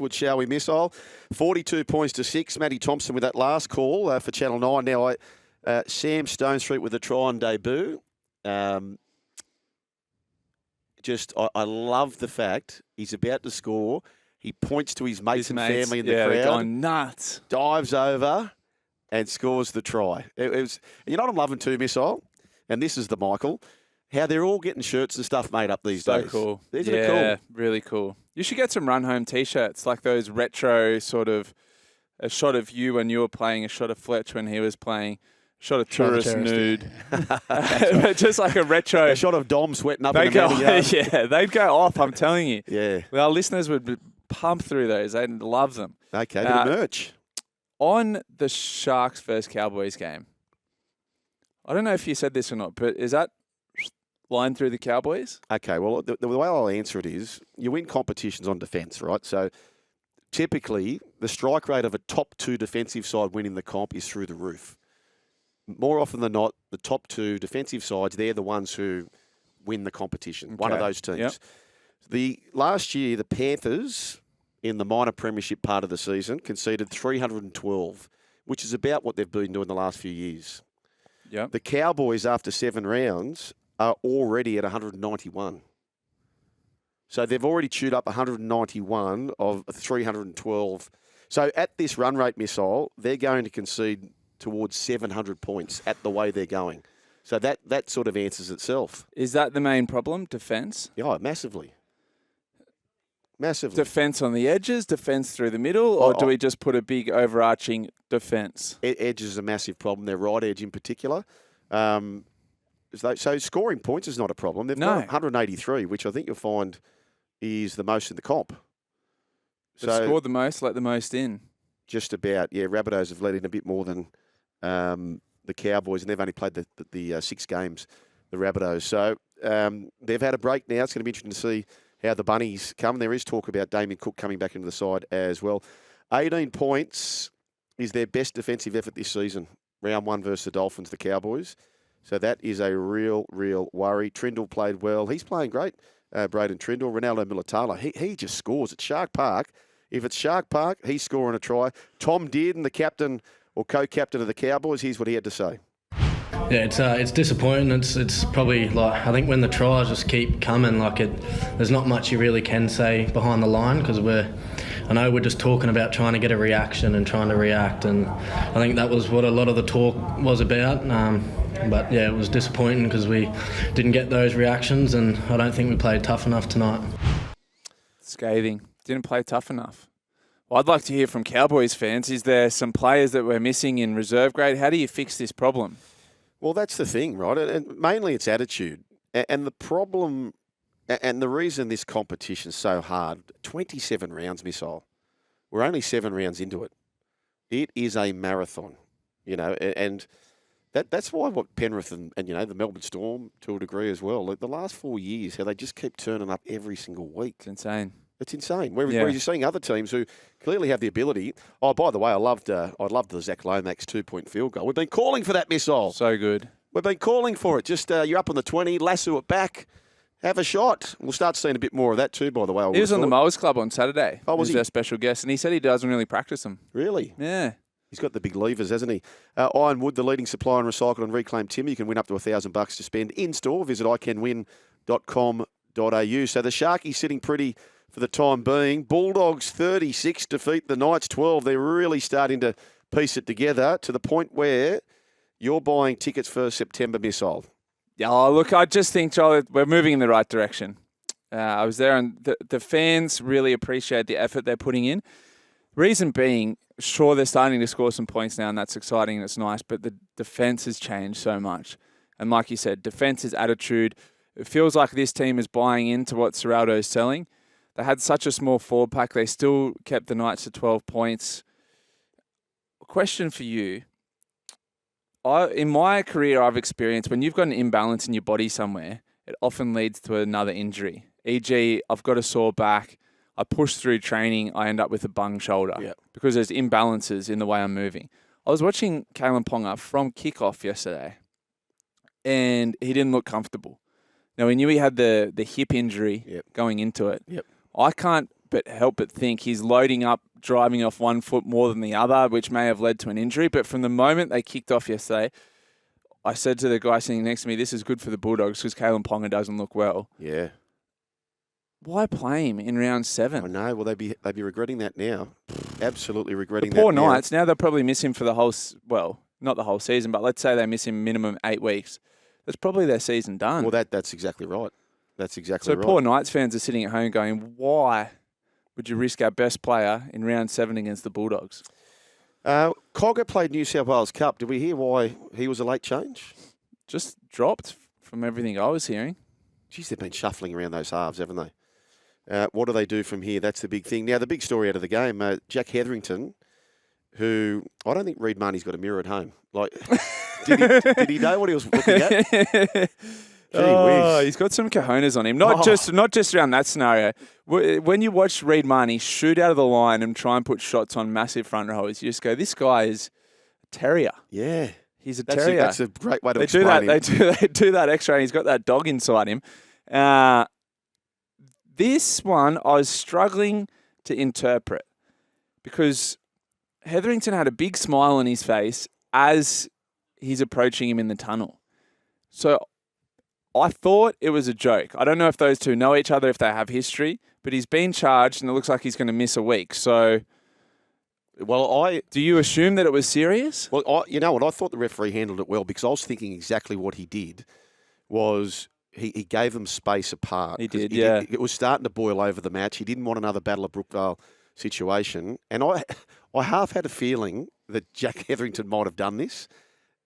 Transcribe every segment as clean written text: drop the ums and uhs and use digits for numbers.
backwards, shall we, Missile? 42 points to 6. Matty Thompson with that last call for Channel 9. Now, Sam Stonestreet with a try on debut. I love the fact he's about to score. He points to his mates and family in the crowd. They're going nuts. Dives over and scores the try. It was, you know what I'm loving too, Missile? And this is the Michael. How they're all getting shirts and stuff made up these days. So cool. Isn't it cool? Yeah, really cool. You should get some run home T-shirts, like those retro sort of, a shot of you when you were playing, a shot of Fletch when he was playing, a shot of tourist nude. Just like a retro. A shot of Dom sweating up They'd in the go, yeah, they'd go off, I'm telling you. Yeah. Well, our listeners would pump through those. They'd love them. Okay, bit of merch. On the Sharks versus Cowboys game, I don't know if you said this or not, but is that line through the Cowboys? Okay, well, the way I'll answer it is you win competitions on defence, right? So typically the strike rate of a top two defensive side winning the comp is through the roof. More often than not, the top two defensive sides, they're the ones who win the competition, one of those teams. Yep. Last year, the Panthers, in the minor premiership part of the season, conceded 312, which is about what they've been doing the last few years. Yep. The Cowboys, after 7 rounds, are already at 191. So they've already chewed up 191 of 312. So at this run rate, Missile, they're going to concede towards 700 points at the way they're going. So that sort of answers itself. Is that the main problem, defence? Yeah, massively. Massively. Defence on the edges, defence through the middle, or do we just put a big overarching defence? Edge is a massive problem. Their right edge in particular. So scoring points is not a problem. They've got 183, which I think you'll find is the most in the comp. They've scored the most, let the most in. Just about, yeah. Rabbitohs have let in a bit more than the Cowboys, and they've only played the 6 games, the Rabbitohs. So they've had a break now. It's going to be interesting to see how the Bunnies come. There is talk about Damien Cook coming back into the side as well. 18 points is their best defensive effort this season. Round 1 versus the Dolphins, the Cowboys. So that is a real worry. Trindle played well. He's playing great, Braden Trindle. Ronaldo Militala, he just scores at Shark Park. If it's Shark Park, he's scoring a try. Tom Dearden, the captain or co-captain of the Cowboys, here's what he had to say. Yeah, it's disappointing. It's probably like, I think when the tries just keep coming, there's not much you really can say behind the line because I know we're just talking about trying to get a reaction and trying to react, and I think that was what a lot of the talk was about. But yeah, it was disappointing because we didn't get those reactions, and I don't think we played tough enough tonight. Scathing. Didn't play tough enough. Well, I'd like to hear from Cowboys fans. Is there some players that we're missing in reserve grade? How do you fix this problem? Well, that's the thing, right? And mainly it's attitude. And the problem, and the reason this competition's so hard, 27 rounds, Missile. We're only 7 rounds into it. It is a marathon, and that's why what Penrith and the Melbourne Storm, to a degree as well, the last 4 years, how they just keep turning up every single week. It's insane. It's insane. Whereas you're seeing other teams who clearly have the ability. Oh, by the way, I loved the Zach Lomax 2-point field goal. We've been calling for that, Missile. So good. We've been calling for it. Just you're up on the 20, lasso it back, have a shot. We'll start seeing a bit more of that too, by the way. He was on the Mowers Club on Saturday. Oh, was he? Our special guest, and he said he doesn't really practice them. Really? Yeah. He's got the big levers, hasn't he? Ironwood, the leading supplier in recycled and reclaimed timber. You can win up to $1,000 to spend in-store. Visit iCanWin.com.au. So the Sharkies sitting pretty for the time being. Bulldogs 36 defeat the Knights 12. They're really starting to piece it together to the point where you're buying tickets for September, Missile. Yeah, look, I just think, Joel, we're moving in the right direction. I was there, and the fans really appreciate the effort they're putting in. Reason being, sure, they're starting to score some points now, and that's exciting and it's nice, but the defence has changed so much. And like you said, defence is attitude. It feels like this team is buying into what Serraldo is selling. They had such a small forward pack. They still kept the Knights to 12 points. Question for you. In my career, I've experienced when you've got an imbalance in your body somewhere, it often leads to another injury. E.g., I've got a sore back. I push through training. I end up with a bung shoulder because there's imbalances in the way I'm moving. I was watching Kalen Ponga from kickoff yesterday, and he didn't look comfortable. Now, we knew he had the hip injury going into it. Yep. I can't help but think he's loading up, driving off one foot more than the other, which may have led to an injury. But from the moment they kicked off yesterday, I said to the guy sitting next to me, this is good for the Bulldogs because Kalen Ponga doesn't look well. Yeah. Why play him in round 7? I know. Well, they'd be regretting that now. Absolutely regretting The that poor now. Knights, now they'll probably miss him for the whole, not the whole season, but let's say they miss him minimum 8 weeks. That's probably their season done. Well, that's exactly right. That's exactly right. So poor Knights fans are sitting at home going, why would you risk our best player in round 7 against the Bulldogs? Cogger played New South Wales Cup. Did we hear why he was a late change? Just dropped from everything I was hearing. Geez, they've been shuffling around those halves, haven't they? What do they do from here? That's the big thing. Now, the big story out of the game, Jack Hetherington, who I don't think Reid Marnie's got a mirror at home. Like, did he know what he was looking at? He's got some cojones on him. Not just around that scenario. When you watch Reid Marnie shoot out of the line and try and put shots on massive front rowers, you just go, this guy is a terrier. Yeah. He's a terrier. That's a great way to explain him. They do that extra, and he's got that dog inside him. This one I was struggling to interpret because Hetherington had a big smile on his face as he's approaching him in the tunnel. So I thought it was a joke. I don't know if those two know each other, if they have history, but he's been charged and it looks like he's going to miss a week. So, do you assume that it was serious? Well, you know what? I thought the referee handled it well because I was thinking exactly what he did was he gave them space apart. He did, yeah. It was starting to boil over the match. He didn't want another Battle of Brookvale situation. And I half had a feeling that Jack Hetherington might have done this.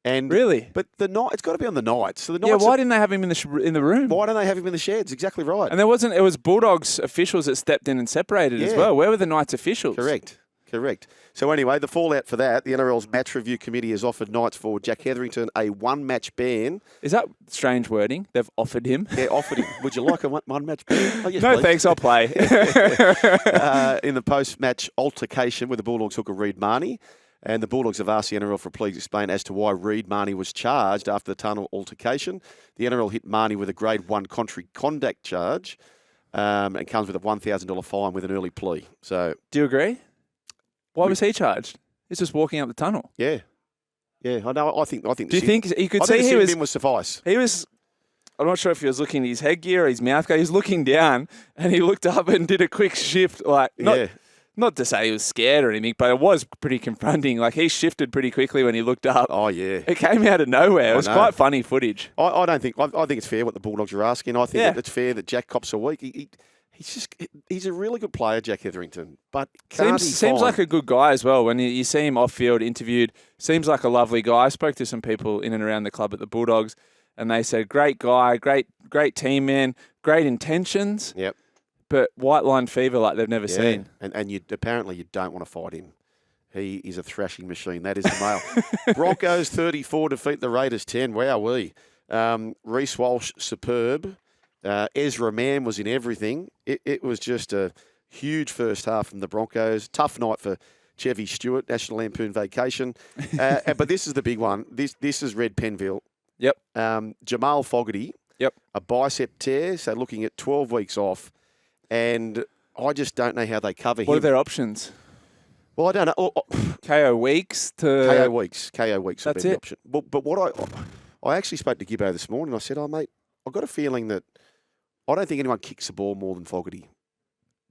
And really? But it's got to be on the Knights. So the Knights why didn't they have him in the room? Why don't they have him in the sheds? Exactly right. And it was Bulldogs officials that stepped in and separated as well. Where were the Knights officials? Correct. So anyway, the fallout for that, the NRL's match review committee has offered Knights forward Jack Hetherington a one-match ban. Is that strange wording? They've offered him? Yeah, offered him. Would you like a one-match ban? Oh, yes, no, please. thanks, I'll play. In the post-match altercation with the Bulldogs hooker Reid Marnie. And the Bulldogs have asked the NRL for a please explain as to why Reid Marnie was charged after the tunnel altercation. The NRL hit Marnie with a grade 1 contrary conduct charge and comes with a $1,000 fine with an early plea. So, do you agree? Why was he charged? He's just walking up the tunnel. Yeah, I know. I think. Do you think he could see he was? Suffice. He was. I'm not sure if he was looking at his headgear or his mouth guard. He was looking down and he looked up and did a quick shift, Not to say he was scared or anything, but it was pretty confronting. Like, he shifted pretty quickly when he looked up. Oh, yeah. It came out of nowhere. It was quite funny footage. I think it's fair what the Bulldogs are asking. I think it's fair that Jack cops a week. He's a really good player, Jack Hetherington. But seems like a good guy as well. When you see him off-field interviewed, seems like a lovely guy. I spoke to some people in and around the club at the Bulldogs, and they said, great guy, great team man, great intentions. Yep. But white line fever like they've never seen. And apparently you don't want to fight him. He is a thrashing machine. That is the male. Broncos 34 defeat the Raiders 10. Wowee. Reece Walsh, superb. Ezra Mann was in everything. It was just a huge first half from the Broncos. Tough night for Chevy Stewart, National Lampoon Vacation. But this is the big one. This is Red Penville. Yep. Jamal Fogarty. Yep. A bicep tear, so looking at 12 weeks off. And I just don't know how they cover him. What are their options? Well, I don't know. KO Weeks to... KO Weeks. KO Weeks would That's be the it. option. But what I actually spoke to Gibbo this morning. I said, mate, I've got a feeling that I don't think anyone kicks the ball more than Fogarty.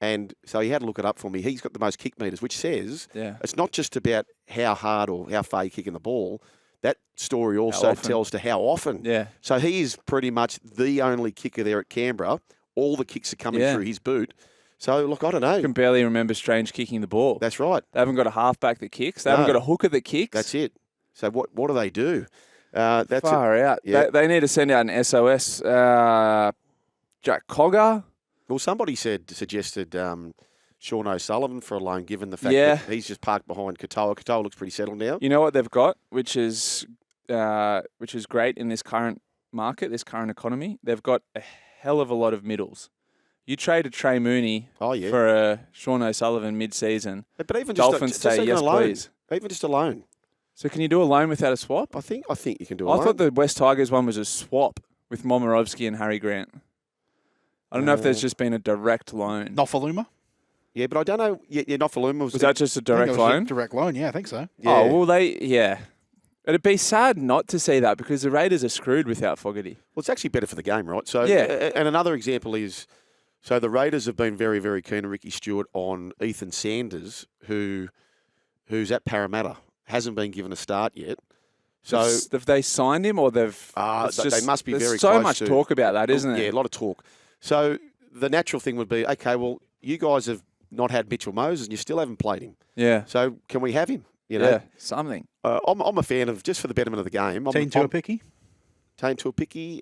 And so he had to look it up for me. He's got the most kick meters, which says it's not just about how hard or how far you're kicking the ball. That story also tells to how often. Yeah. So he is pretty much the only kicker there at Canberra. All the kicks are coming through his boot. So, look, I don't know. I can barely remember Strange kicking the ball. That's right. They haven't got a halfback that kicks. They haven't got a hooker that kicks. That's it. So what do they do? That's far out. Yeah. They need to send out an SOS. Jack Cogger. Well, somebody suggested Sean O'Sullivan for a loan, given the fact that he's just parked behind Katoa. Katoa looks pretty settled now. You know what they've got, which is great in this current market, this current economy? They've got a hell of a lot of middles. You trade a Trey Mooney for a Sean O'Sullivan mid-season. But even Dolphins just say yes, loan. please. Even just a loan. So can you do a loan without a swap? I think you can do a loan. I thought the West Tigers one was a swap with Momirovski and Harry Grant. I don't know if there's just been a direct loan. Nofaluma? Yeah, but I don't know. Yeah, not for Luma. Was that just a direct loan? Direct loan, yeah, I think so. Yeah. Oh, well, It'd be sad not to see that because the Raiders are screwed without Fogarty. Well, it's actually better for the game, right? So, Yeah. And another example is, so the Raiders have been very, very keen, Ricky Stewart, on Ethan Sanders, who's at Parramatta, hasn't been given a start yet. So have they signed him or they've? they must be very There's close so much to, talk about that, isn't there? Yeah, a lot of talk. So the natural thing would be, okay, well, you guys have not had Mitchell Moses and you still haven't played him. Yeah. So can we have him? You know? Yeah, something. I'm a fan of, just for the betterment of the game. Team Tuapiki? Tane Tuapiki.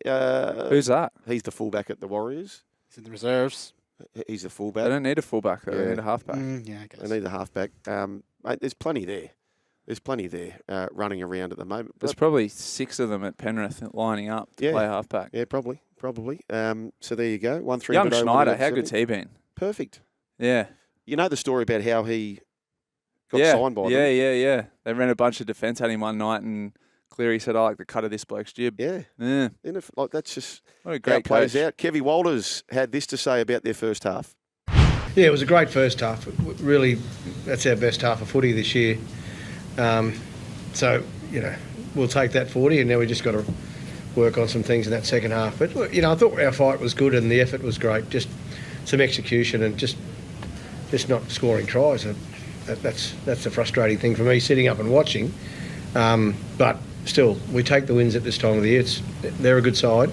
Who's that? He's the fullback at the Warriors. He's in the reserves. He's the They fullback. don't need a fullback, though. They Yeah. need a halfback. Yeah, I guess. They need the halfback. Mate, there's plenty there. There's plenty there running around at the moment. There's probably 6 of them at Penrith lining up to play halfback. Yeah, probably. So there you go. 1-3. Young Schneider, how good's he been? Perfect. Yeah. You know the story about how he got signed by them? Yeah. They ran a bunch of defence at him one night and Cleary said, I like the cut of this bloke's jib. Yeah. Yeah. That's just What a how it great plays coach. out. Kevy Walters had this to say about their first half. Yeah, it was a great first half. Really, that's our best half of footy this year. So, we'll take that 40 and now we just got to work on some things in that second half. But, I thought our fight was good and the effort was great. Just some execution and just not scoring tries. That's the frustrating thing for me, sitting up and watching. But still, we take the wins at this time of the year. They're a good side.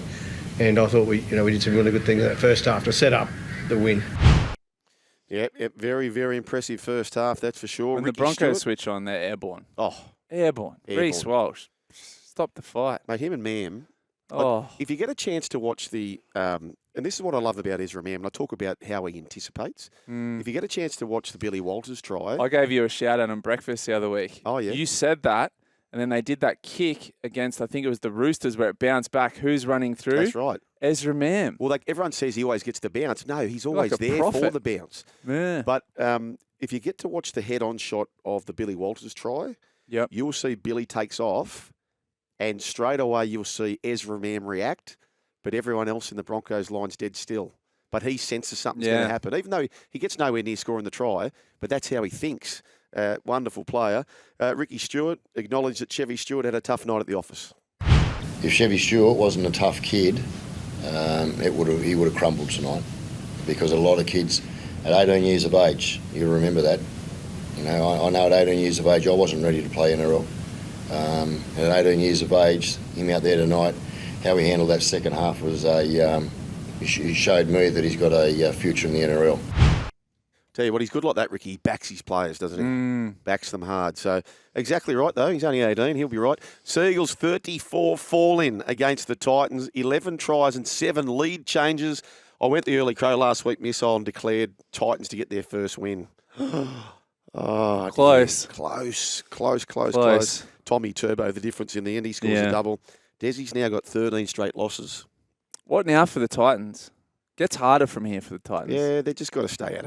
And I thought we did some really good things in that first half to set up the win. Yep, very, very impressive first half, that's for sure. When Ricky the Broncos Stewart. switch on, they're airborne. Oh, Airborne. Reece Walsh. Stop the fight. mate, him and Mam. Oh. If you get a chance to watch the, and this is what I love about Ezra Mam, and I talk about how he anticipates. If you get a chance to watch the Billy Walters try. I gave you a shout out on breakfast the other week. Oh, yeah. You said that, and then they did that kick against, I think it was the Roosters, where it bounced back. Who's running through? That's right. Ezra Mam. Well, everyone says he always gets the bounce. No, he's always Like a there for prophet. the bounce. Yeah. But if you get to watch the head-on shot of the Billy Walters try, Yep. you'll see Billy takes off, and straight away you'll see Ezra Mam react, but everyone else in the Broncos line's dead still. But he senses something's going to happen, even though he gets nowhere near scoring the try, but that's how he thinks. Wonderful player. Ricky Stewart acknowledged that Chevy Stewart had a tough night at the office. If Chevy Stewart wasn't a tough kid, he would have crumbled tonight, because a lot of kids at 18 years of age, you remember that. I know at 18 years of age I wasn't ready to play NRL. And at 18 years of age, him out there tonight, how he handled that second half was he showed me that he's got a future in the NRL. Tell you what, he's good like that, Ricky. He backs his players, doesn't he? Backs them hard. So exactly right, though. He's only 18. He'll be right. Seagulls 34 fall-in against the Titans. 11 tries and 7 lead changes. I went the early crow last week, missile, and declared Titans to get their first win. Oh, Close. Close. Tommy Turbo, the difference in the end. He scores a double. Desi's now got 13 straight losses. What now for the Titans? Gets harder from here for the Titans. Yeah, they've just got to stay at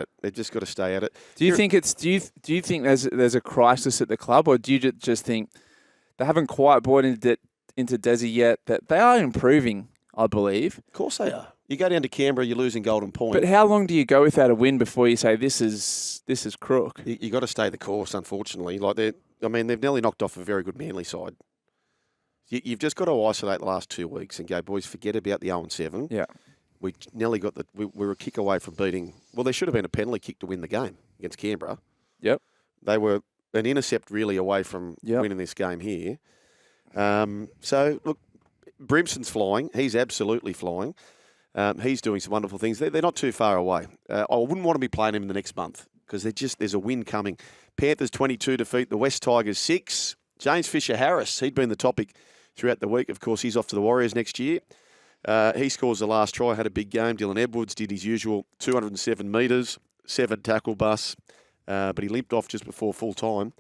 it. Do you think do you think there's a crisis at the club, or do you just think they haven't quite bought into Desi yet? That they are improving, I believe. Of course they are. You go down to Canberra, you're losing Golden Point. But how long do you go without a win before you say this is crook? You got to stay the course, unfortunately. They've nearly knocked off a very good Manly side. You've just got to isolate the last 2 weeks and go, boys, forget about the 0-7. Yeah. We nearly got we were a kick away from beating. Well, there should have been a penalty kick to win the game against Canberra. Yep. They were an intercept really away from winning this game here. So look, Brimson's flying. He's absolutely flying. He's doing some wonderful things. They're not too far away. I wouldn't want to be playing him in the next month because there's a win coming. Panthers 22 defeat the West Tigers 6. James Fisher-Harris, he'd been the topic throughout the week. Of course, he's off to the Warriors next year. He scores the last try, had a big game. Dylan Edwards did his usual 207 metres, 7 tackle bus, but he limped off just before full time.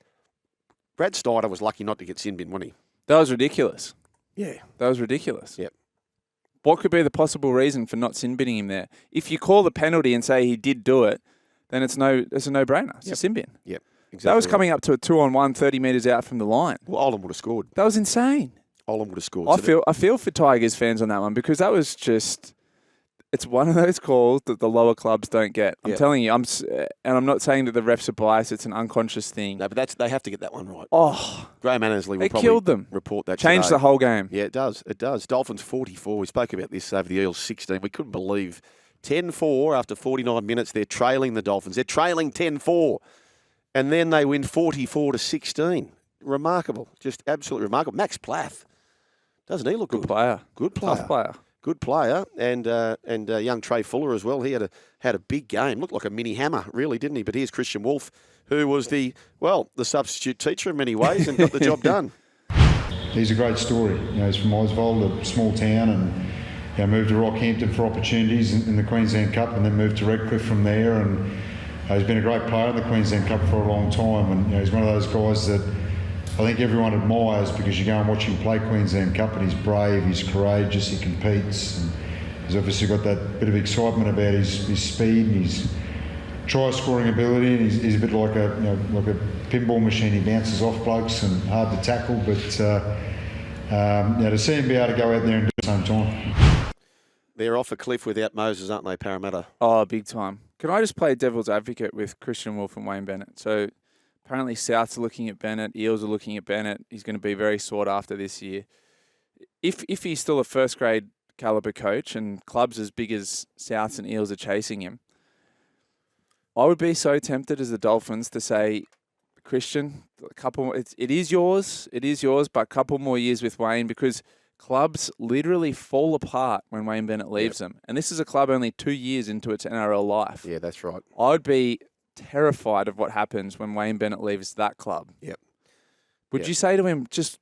Brad Snyder was lucky not to get sin bin, wasn't he? That was ridiculous. Yeah. That was ridiculous. Yep. What could be the possible reason for not sin binning him there? If you call the penalty and say he did do it, then it's a no-brainer. It's a sin bin. Yep. Exactly. That was coming up to a 2-on-1, 30 metres out from the line. Well, Olam would have scored. That was insane. Olam would have scored. I feel for Tigers fans on that one because that was just it's one of those calls that the lower clubs don't get. I'm telling you, and I'm not saying that the refs are biased. It's an unconscious thing. No, but they have to get that one right. Oh, Graham Annesley will it probably killed them. report that Changed today. the whole game. Yeah, it does. It does. Dolphins 44. We spoke about this over the Eels 16. We couldn't believe 10-4 after 49 minutes. They're trailing the Dolphins. They're trailing 10-4. And then they win 44-16. Remarkable. Just absolutely remarkable. Max Plath. Doesn't he look good? Good player. Good player. Tough player. Good player. And young Trey Fuller as well. He had a big game. Looked like a mini hammer, really, didn't he? But here's Christian Wolf, who was the substitute teacher in many ways and got the job done. He's a great story. He's from Oswald, a small town, and moved to Rockhampton for opportunities in the Queensland Cup, and then moved to Redcliffe from there. And he's been a great player in the Queensland Cup for a long time. And he's one of those guys that I think everyone admires because you go and watch him play Queensland Cup, and he's brave, he's courageous, he competes, and he's obviously got that bit of excitement about his speed and his try-scoring ability. And he's a bit like a pinball machine. He bounces off blokes and hard to tackle, but to see him be able to go out there and do it at the same time. They're off a cliff without Moses, aren't they, Parramatta? Oh, big time. Can I just play devil's advocate with Christian Wolf and Wayne Bennett? So apparently Souths are looking at Bennett, Eels are looking at Bennett. He's going to be very sought after this year. If he's still a first-grade calibre coach and clubs as big as Souths and Eels are chasing him, I would be so tempted as the Dolphins to say, Christian, it is yours, but a couple more years with Wayne, because clubs literally fall apart when Wayne Bennett leaves them. And this is a club only 2 years into its NRL life. Yeah, that's right. I would be terrified of what happens when Wayne Bennett leaves that club. Yep. Would you say to him, just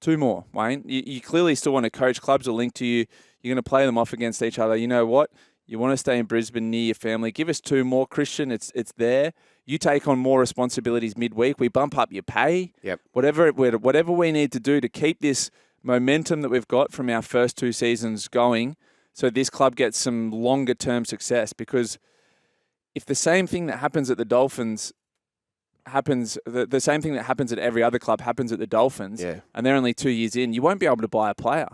2 more, Wayne? You clearly still want to coach. Clubs are linked to you. You're going to play them off against each other. You know what? You want to stay in Brisbane near your family. Give us 2 more, Christian. It's there. You take on more responsibilities midweek. We bump up your pay. Yep. Whatever we need to do to keep this momentum that we've got from our first 2 seasons going, so this club gets some longer term success. Because if the same thing that happens at the Dolphins happens, the same thing that happens at every other club happens at the Dolphins, and they're only 2 years in, you won't be able to buy a player.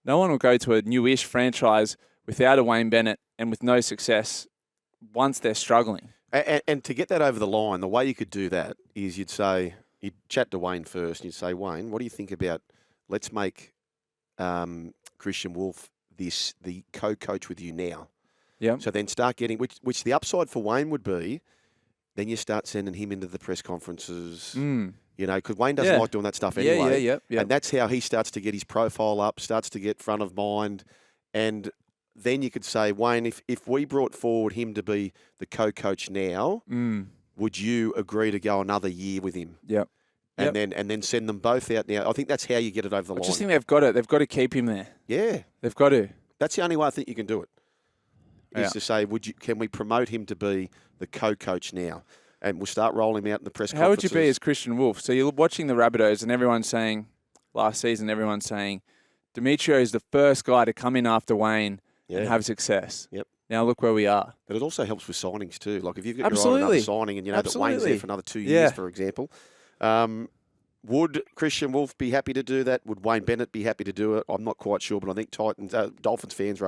No one will go to a newish franchise without a Wayne Bennett and with no success once they're struggling. And to get that over the line, the way you could do that is you'd chat to Wayne first, and you'd say, Wayne, what do you think about, let's make Christian Wolf the co-coach with you now. Yeah. So then start getting, which the upside for Wayne would be, then you start sending him into the press conferences, because Wayne doesn't like doing that stuff anyway. Yeah. And that's how he starts to get his profile up, starts to get front of mind. And then you could say, Wayne, if we brought forward him to be the co-coach now, would you agree to go another year with him? Yep. And then send them both out now. I think that's how you get it over the line. I just think they've got to keep him there. Yeah. They've got to. That's the only way I think you can do it. Is to say, can we promote him to be the co-coach now? And we'll start rolling him out in the press conferences. How would you be as Christian Wolf? So you're watching the Rabbitohs and everyone's saying, last season, Demetrio is the first guy to come in after Wayne and have success. Yep. Now look where we are. But it also helps with signings too. Like if you've got your eye on another signing and you know that Wayne's there for another 2 years, for example. Would Christian Wolf be happy to do that? Would Wayne Bennett be happy to do it? I'm not quite sure, but I think Dolphins fans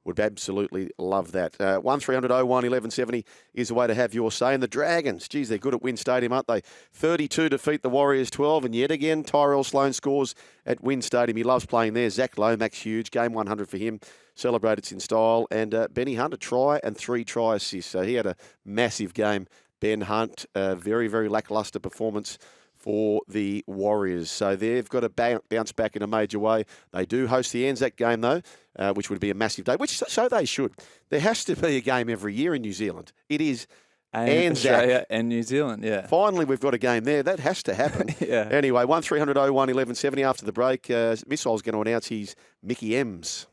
would absolutely love that. 1300-01-1170 is the way to have your say. And the Dragons, geez, they're good at Wynn Stadium, aren't they? 32 defeat the Warriors 12. And yet again, Tyrell Sloan scores at Wynn Stadium. He loves playing there. Zach Lomax, huge. Game 100 for him. Celebrated in style. And Benny Hunt, a try and 3 try assists. So he had a massive game. Ben Hunt, very, very lacklustre performance for the Warriors. So they've got to bounce back in a major way. They do host the Anzac game, though, which would be a massive day, so they should. There has to be a game every year in New Zealand. It is Anzac. Australia and New Zealand, yeah. Finally, we've got a game there. That has to happen. Yeah. Anyway, 1300-01-1170 after the break. Missile's going to announce his Mickey M's.